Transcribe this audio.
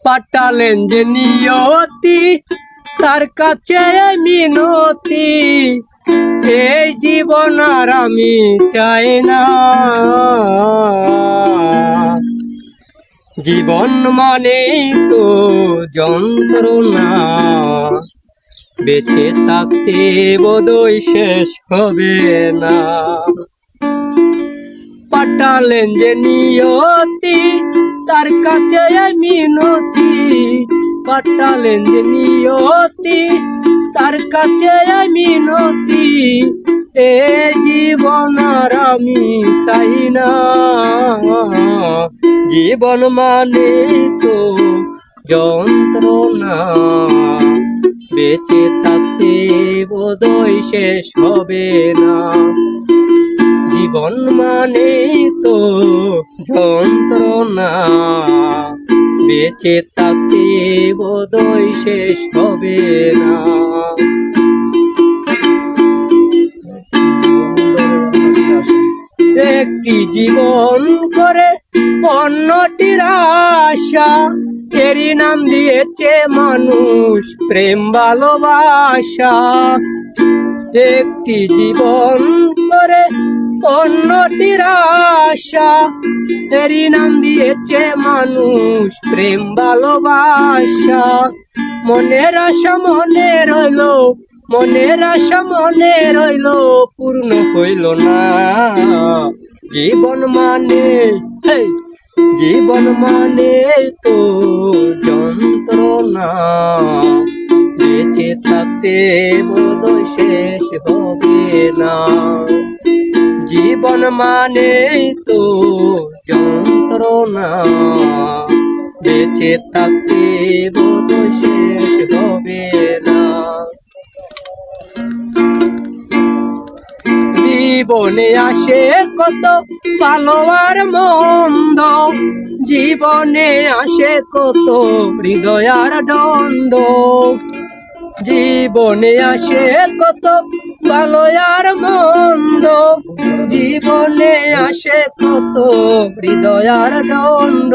পাঠালেন যে নিয়তি, তার কাছে মিনতি, এই জীবন আর আমি চাই না। জীবন মানেই তো যন্ত্রণা, বেঁচে থাকতে বোধহয় শেষ হবে না। পাঠালেন যে নিয়তি, তার কাছে মিনতি, পাঠালেন যে নিয়তি, তার কাছে মিনতি, এ জীবন আর আমি চাই না। জীবন মানে তো যন্ত্রণা, বেঁচে থাকতে বোধহয় শেষ হবে না। জীবন মানে তো যন্ত্রণা, বেঁচে থাকতে বোধহয় শেষ হবে না। একটি জীবন করে অন্যটির আশা, এরই নাম দিয়েছে মানুষ প্রেম ভালোবাসা। একটি জীবন করে অন্যটির আশা, এরই নাম দিয়েছে মানুষ প্রেম ভালোবাসা। মনের আশা মনে রইল, মনের আশা মনে রইল, পূর্ণ হইল না। জীবন মানে, জীবন মানে তো যন্ত্রণা, বেঁচে থাকতে বোধহয় শেষ হবে না। জীবন মানে তো যন্ত্রণা, বেঁচে থাকতে বোধহয় শেষ হবে না। জীবনে আসে কত ভালো আর মন্দ, জীবনে আসে কত হৃদয় আর দ্বন্দ্ব। জীবনে আসে কত ভালো আর মন্দ, জীবনে আসে কত হৃদয় আর দ্বন্দ্ব।